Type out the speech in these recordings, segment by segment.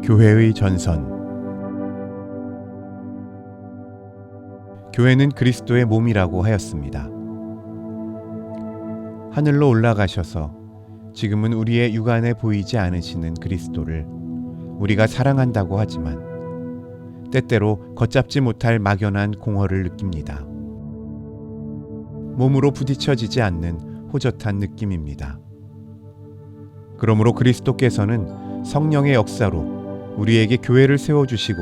교회의 전선. 교회는 그리스도의 몸이라고 하였습니다. 하늘로 올라가셔서 지금은 우리의 육안에 보이지 않으시는 그리스도를 우리가 사랑한다고 하지만 때때로 걷잡지 못할 막연한 공허를 느낍니다. 몸으로 부딪혀지지 않는 호젓한 느낌입니다. 그러므로 그리스도께서는 성령의 역사로 우리에게 교회를 세워주시고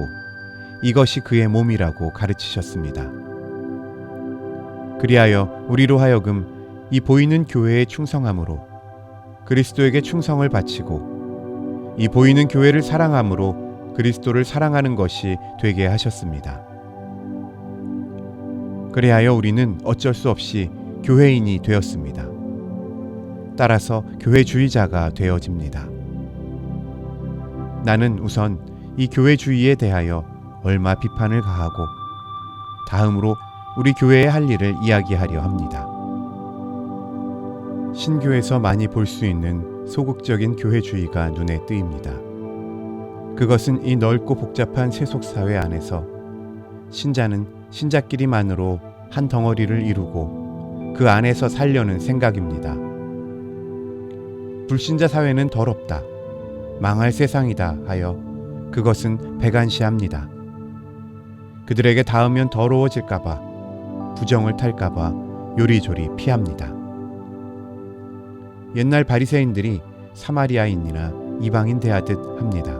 이것이 그의 몸이라고 가르치셨습니다. 그리하여 우리로 하여금 이 보이는 교회에 충성함으로 그리스도에게 충성을 바치고 이 보이는 교회를 사랑함으로 그리스도를 사랑하는 것이 되게 하셨습니다. 그리하여 우리는 어쩔 수 없이 교회인이 되었습니다. 따라서 교회주의자가 되어집니다. 나는 우선 이 교회주의에 대하여 얼마 비판을 가하고 다음으로 우리 교회의 할 일을 이야기하려 합니다. 신교에서 많이 볼 수 있는 소극적인 교회주의가 눈에 띄입니다. 그것은 이 넓고 복잡한 세속사회 안에서 신자는 신자끼리만으로 한 덩어리를 이루고 그 안에서 살려는 생각입니다. 불신자 사회는 더럽다, 망할 세상이다 하여 그것은 배관시합니다. 그들에게 닿으면 더러워질까봐, 부정을 탈까봐 요리조리 피합니다. 옛날 바리새인들이 사마리아인이나 이방인 대하듯 합니다.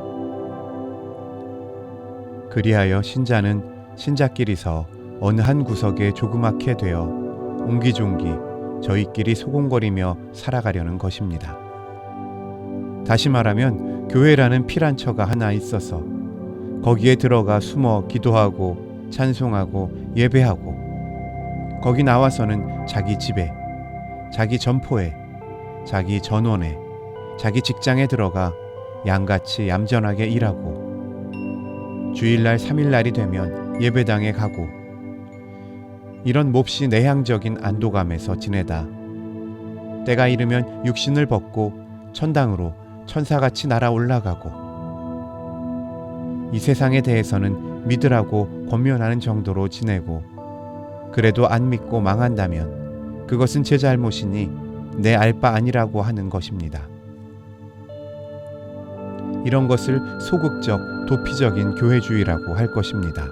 그리하여 신자는 신자끼리서 어느 한 구석에 조그맣게 되어 옹기종기 저희끼리 소곤거리며 살아가려는 것입니다. 다시 말하면 교회라는 피란처가 하나 있어서 거기에 들어가 숨어 기도하고 찬송하고 예배하고 거기 나와서는 자기 집에, 자기 점포에, 자기 전원에, 자기 직장에 들어가 양같이 얌전하게 일하고 주일날 3일날이 되면 예배당에 가고 이런 몹시 내향적인 안도감에서 지내다 때가 이르면 육신을 벗고 천당으로 천사같이 날아 올라가고 이 세상에 대해서는 믿으라고 권면하는 정도로 지내고 그래도 안 믿고 망한다면 그것은 제 잘못이니 내 알 바 아니라고 하는 것입니다. 이런 것을 소극적, 도피적인 교회주의라고 할 것입니다.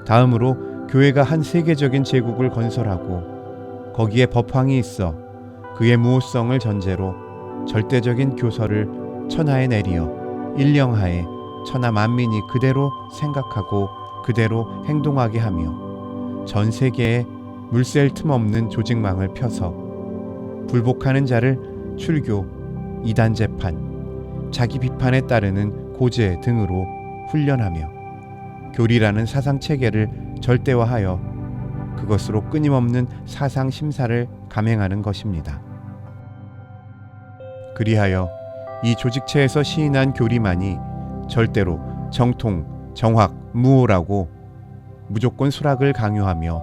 다음으로 교회가 한 세계적인 제국을 건설하고 거기에 법황이 있어 그의 무호성을 전제로 절대적인 교서를 천하에 내리어 일령하에 천하 만민이 그대로 생각하고 그대로 행동하게 하며 전 세계에 물샐 틈 없는 조직망을 펴서 불복하는 자를 출교, 이단 재판, 자기 비판에 따르는 고제 등으로 훈련하며 교리라는 사상 체계를 절대화하여 그것으로 끊임없는 사상 심사를 감행하는 것입니다. 그리하여 이 조직체에서 시인한 교리만이 절대로 정통, 정확, 무오라고 무조건 수락을 강요하며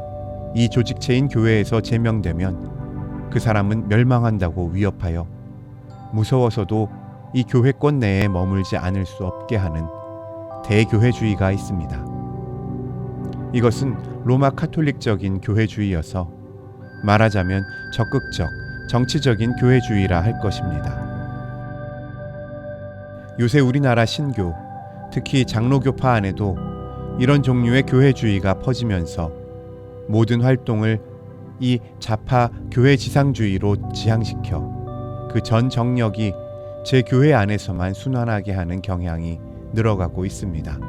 이 조직체인 교회에서 제명되면 그 사람은 멸망한다고 위협하여 무서워서도 이 교회권 내에 머물지 않을 수 없게 하는 대교회주의가 있습니다. 이것은 로마 카톨릭적인 교회주의여서 말하자면 적극적, 정치적인 교회주의라 할 것입니다. 요새 우리나라 신교, 특히 장로교파 안에도 이런 종류의 교회주의가 퍼지면서 모든 활동을 이 좌파 교회지상주의로 지향시켜 그 전 정력이 제 교회 안에서만 순환하게 하는 경향이 늘어가고 있습니다.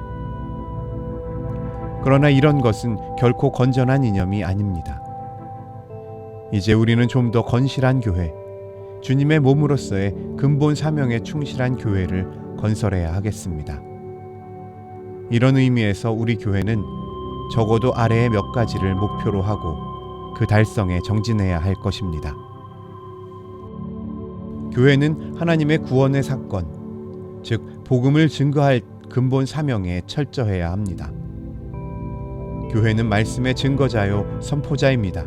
그러나 이런 것은 결코 건전한 이념이 아닙니다. 이제 우리는 좀 더 건실한 교회, 주님의 몸으로서의 근본 사명에 충실한 교회를 건설해야 하겠습니다. 이런 의미에서 우리 교회는 적어도 아래의 몇 가지를 목표로 하고 그 달성에 정진해야 할 것입니다. 교회는 하나님의 구원의 사건, 즉 복음을 증거할 근본 사명에 철저해야 합니다. 교회는 말씀의 증거자요 선포자입니다.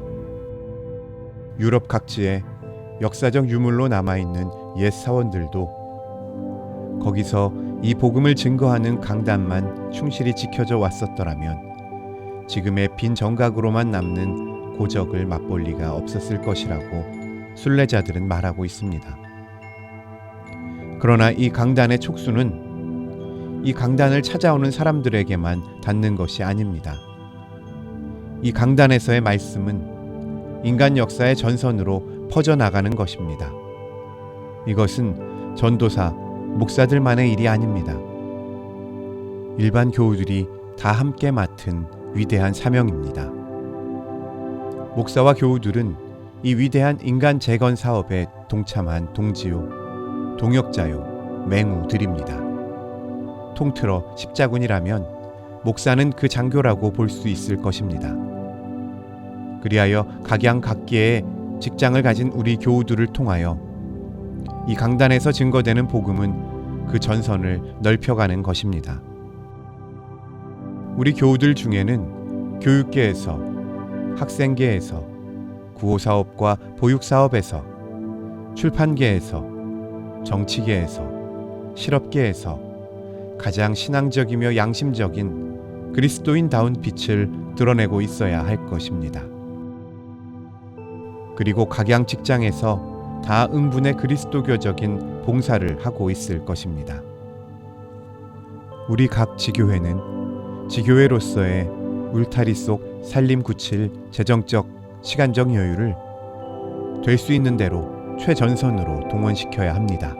유럽 각지에 역사적 유물로 남아있는 옛 사원들도 거기서 이 복음을 증거하는 강단만 충실히 지켜져 왔었더라면 지금의 빈 정각으로만 남는 고적을 맛볼 리가 없었을 것이라고 순례자들은 말하고 있습니다. 그러나 이 강단의 촉수는 이 강단을 찾아오는 사람들에게만 닿는 것이 아닙니다. 이 강단에서의 말씀은 인간 역사의 전선으로 퍼져나가는 것입니다. 이것은 전도사, 목사들만의 일이 아닙니다. 일반 교우들이 다 함께 맡은 위대한 사명입니다. 목사와 교우들은 이 위대한 인간 재건 사업에 동참한 동지요, 동역자요, 맹우들입니다. 통틀어 십자군이라면 목사는 그 장교라고 볼 수 있을 것입니다. 그리하여 각양각기의 직장을 가진 우리 교우들을 통하여 이 강단에서 증거되는 복음은 그 전선을 넓혀가는 것입니다. 우리 교우들 중에는 교육계에서, 학생계에서, 구호사업과 보육사업에서, 출판계에서, 정치계에서, 실업계에서 가장 신앙적이며 양심적인 그리스도인다운 빛을 드러내고 있어야 할 것입니다. 그리고 각양 직장에서 다 응분의 그리스도교적인 봉사를 하고 있을 것입니다. 우리 각 지교회는 지교회로서의 울타리 속 살림 굳힐 재정적, 시간적 여유를 될 수 있는 대로 최전선으로 동원시켜야 합니다.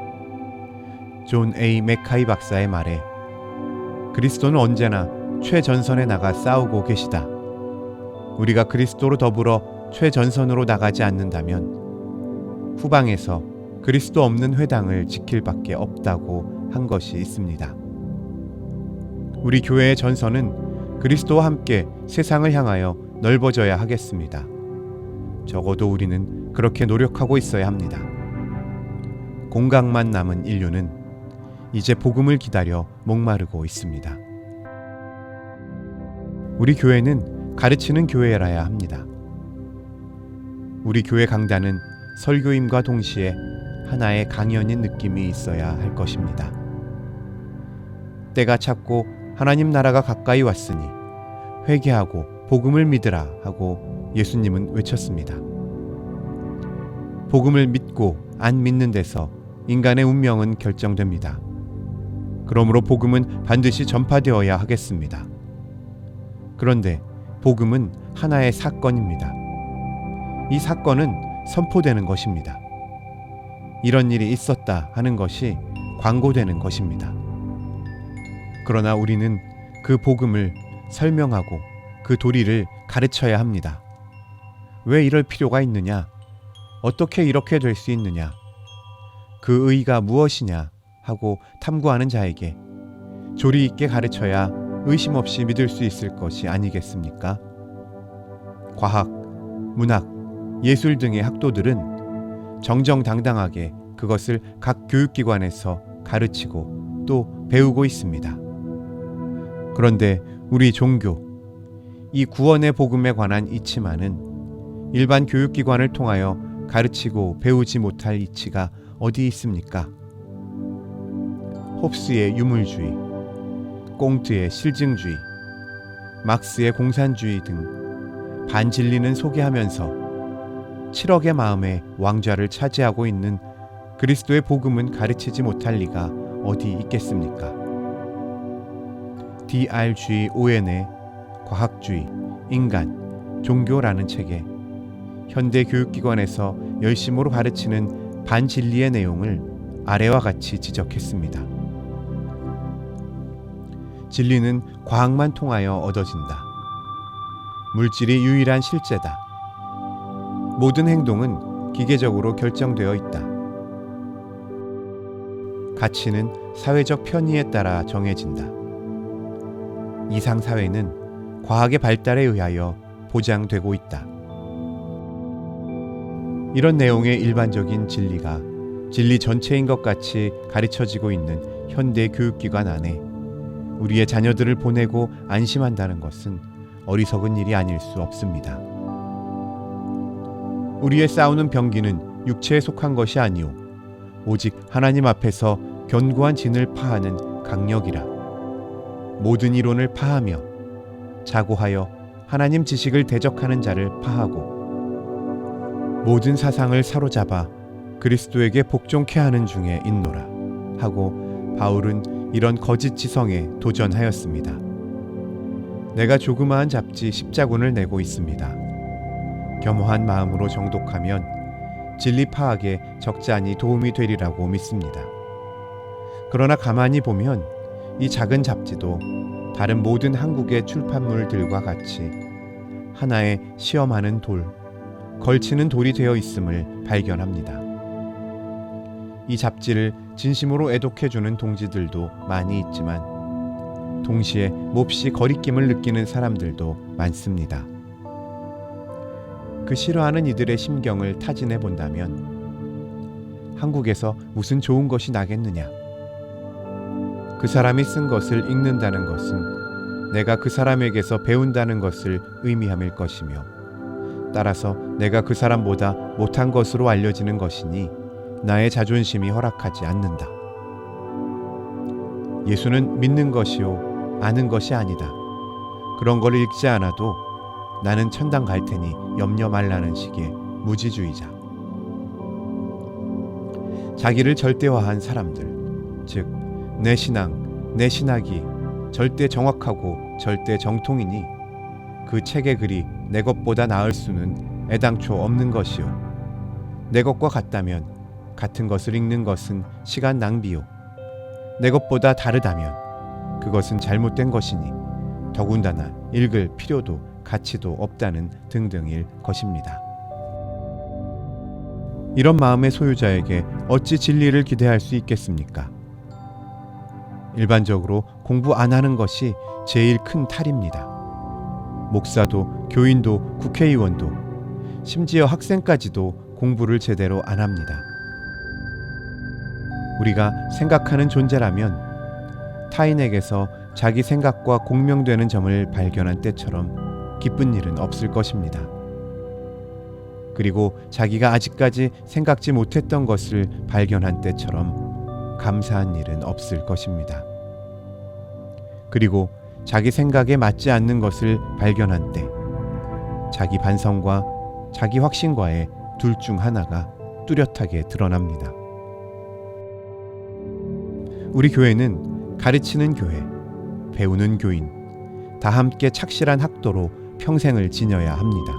존 A. 맥카이 박사의 말에 그리스도는 언제나 최전선에 나가 싸우고 계시다. 우리가 그리스도로 더불어 최전선으로 나가지 않는다면 후방에서 그리스도 없는 회당을 지킬 밖에 없다고 한 것이 있습니다. 우리 교회의 전선은 그리스도와 함께 세상을 향하여 넓어져야 하겠습니다. 적어도 우리는 그렇게 노력하고 있어야 합니다. 공각만 남은 인류는 이제 복음을 기다려 목마르고 있습니다. 우리 교회는 가르치는 교회라야 합니다. 우리 교회 강단은 설교임과 동시에 하나의 강연인 느낌이 있어야 할 것입니다. 때가 찼고 하나님 나라가 가까이 왔으니 회개하고 복음을 믿으라 하고 예수님은 외쳤습니다. 복음을 믿고 안 믿는 데서 인간의 운명은 결정됩니다. 그러므로 복음은 반드시 전파되어야 하겠습니다. 그런데 복음은 하나의 사건입니다. 이 사건은 선포되는 것입니다. 이런 일이 있었다 하는 것이 광고되는 것입니다. 그러나 우리는 그 복음을 설명하고 그 도리를 가르쳐야 합니다. 왜 이럴 필요가 있느냐? 어떻게 이렇게 될 수 있느냐? 그 의의가 무엇이냐? 하고 탐구하는 자에게 조리 있게 가르쳐야 의심 없이 믿을 수 있을 것이 아니겠습니까? 과학, 문학, 예술 등의 학도들은 정정당당하게 그것을 각 교육기관에서 가르치고 또 배우고 있습니다. 그런데 우리 종교, 이 구원의 복음에 관한 이치만은 일반 교육기관을 통하여 가르치고 배우지 못할 이치가 어디 있습니까? 홉스의 유물주의, 꽁트의 실증주의, 막스의 공산주의 등 반진리는 소개하면서 7억의 마음에 왕좌를 차지하고 있는 그리스도의 복음은 가르치지 못할 리가 어디 있겠습니까? D.R.G. 오웬의 과학주의, 인간, 종교라는 책에 현대 교육기관에서 열심으로 가르치는 반진리의 내용을 아래와 같이 지적했습니다. 진리는 과학만 통하여 얻어진다. 물질이 유일한 실제다. 모든 행동은 기계적으로 결정되어 있다. 가치는 사회적 편의에 따라 정해진다. 이상사회는 과학의 발달에 의하여 보장되고 있다. 이런 내용의 일반적인 진리가 진리 전체인 것 같이 가르쳐지고 있는 현대 교육기관 안에 우리의 자녀들을 보내고 안심한다는 것은 어리석은 일이 아닐 수 없습니다. 우리의 싸우는 병기는 육체에 속한 것이 아니오 오직 하나님 앞에서 견고한 진을 파하는 강력이라. 모든 이론을 파하며 자고하여 하나님 지식을 대적하는 자를 파하고 모든 사상을 사로잡아 그리스도에게 복종케 하는 중에 있노라 하고 바울은 이런 거짓 지성에 도전하였습니다. 내가 조그마한 잡지 십자군을 내고 있습니다. 겸허한 마음으로 정독하면 진리 파악에 적잖이 도움이 되리라고 믿습니다. 그러나 가만히 보면 이 작은 잡지도 다른 모든 한국의 출판물들과 같이 하나의 시험하는 돌, 걸치는 돌이 되어 있음을 발견합니다. 이 잡지를 진심으로 애독해주는 동지들도 많이 있지만 동시에 몹시 거리낌을 느끼는 사람들도 많습니다. 그 싫어하는 이들의 심경을 타진해 본다면 한국에서 무슨 좋은 것이 나겠느냐? 그 사람이 쓴 것을 읽는다는 것은 내가 그 사람에게서 배운다는 것을 의미함일 것이며 따라서 내가 그 사람보다 못한 것으로 알려지는 것이니 나의 자존심이 허락하지 않는다. 예수는 믿는 것이요 아는 것이 아니다. 그런 걸 읽지 않아도 나는 천당 갈 테니 염려 말라는 식의 무지주의자. 자기를 절대화한 사람들, 즉 내 신앙, 내 신학이 절대 정확하고 절대 정통이니 그 책의 글이 내 것보다 나을 수는 애당초 없는 것이요. 내 것과 같다면 같은 것을 읽는 것은 시간 낭비요. 내 것보다 다르다면 그것은 잘못된 것이니 더군다나 읽을 필요도 가치도 없다는 등등일 것입니다. 이런 마음의 소유자에게 어찌 진리를 기대할 수 있겠습니까? 일반적으로 공부 안 하는 것이 제일 큰 탈입니다. 목사도 교인도 국회의원도 심지어 학생까지도 공부를 제대로 안 합니다. 우리가 생각하는 존재라면 타인에게서 자기 생각과 공명되는 점을 발견한 때처럼 기쁜 일은 없을 것입니다. 그리고 자기가 아직까지 생각지 못했던 것을 발견한 때처럼 감사한 일은 없을 것입니다. 그리고 자기 생각에 맞지 않는 것을 발견한 때 자기 반성과 자기 확신과의 둘 중 하나가 뚜렷하게 드러납니다. 우리 교회는 가르치는 교회, 배우는 교인, 다 함께 착실한 학도로 평생을 지녀야 합니다.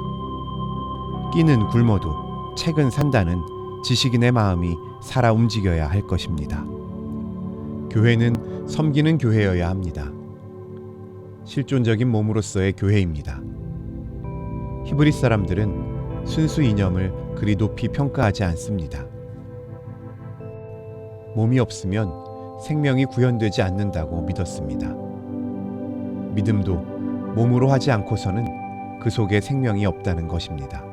끼는 굶어도 책은 산다는 지식인의 마음이 살아 움직여야 할 것입니다. 교회는 섬기는 교회여야 합니다. 실존적인 몸으로서의 교회입니다. 히브리 사람들은 순수 이념을 그리 높이 평가하지 않습니다. 몸이 없으면 생명이 구현되지 않는다고 믿었습니다. 믿음도 몸으로 하지 않고서는 그 속에 생명이 없다는 것입니다.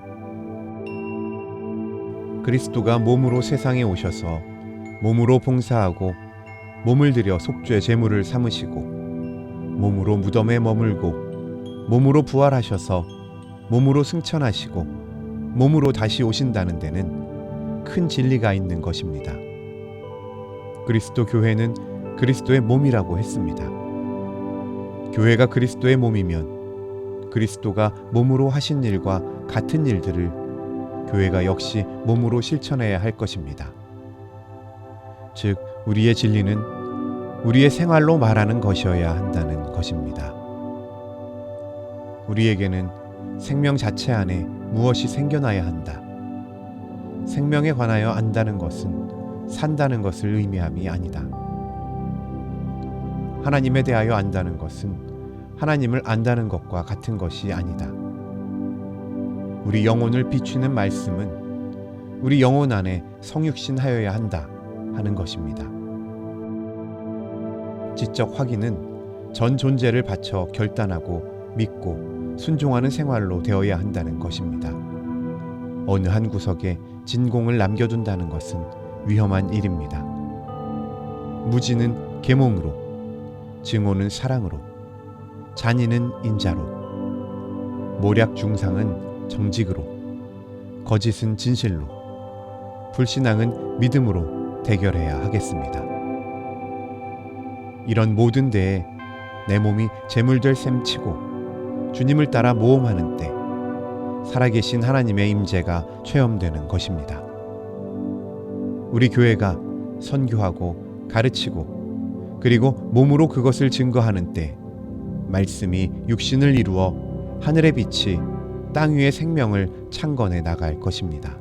그리스도가 몸으로 세상에 오셔서 몸으로 봉사하고 몸을 들여 속죄 제물을 삼으시고 몸으로 무덤에 머물고 몸으로 부활하셔서 몸으로 승천하시고 몸으로 다시 오신다는 데는 큰 진리가 있는 것입니다. 그리스도 교회는 그리스도의 몸이라고 했습니다. 교회가 그리스도의 몸이면 그리스도가 몸으로 하신 일과 같은 일들을 교회가 역시 몸으로 실천해야 할 것입니다. 즉, 우리의 진리는 우리의 생활로 말하는 것이어야 한다는 것입니다. 우리에게는 생명 자체 안에 무엇이 생겨나야 한다. 생명에 관하여 안다는 것은 산다는 것을 의미함이 아니다. 하나님에 대하여 안다는 것은 하나님을 안다는 것과 같은 것이 아니다. 우리 영혼을 비추는 말씀은 우리 영혼 안에 성육신하여야 한다 하는 것입니다. 지적 확인은 전 존재를 바쳐 결단하고 믿고 순종하는 생활로 되어야 한다는 것입니다. 어느 한 구석에 진공을 남겨둔다는 것은 위험한 일입니다. 무지는 계몽으로, 증오는 사랑으로, 잔인은 인자로, 모략 중상은 정직으로, 거짓은 진실로, 불신앙은 믿음으로 대결해야 하겠습니다. 이런 모든 데에 내 몸이 제물될 셈치고 주님을 따라 모험하는 때 살아계신 하나님의 임재가 체험되는 것입니다. 우리 교회가 선교하고 가르치고 그리고 몸으로 그것을 증거하는 때 말씀이 육신을 이루어 하늘의 빛이 땅 위의 생명을 창건해 나갈 것입니다.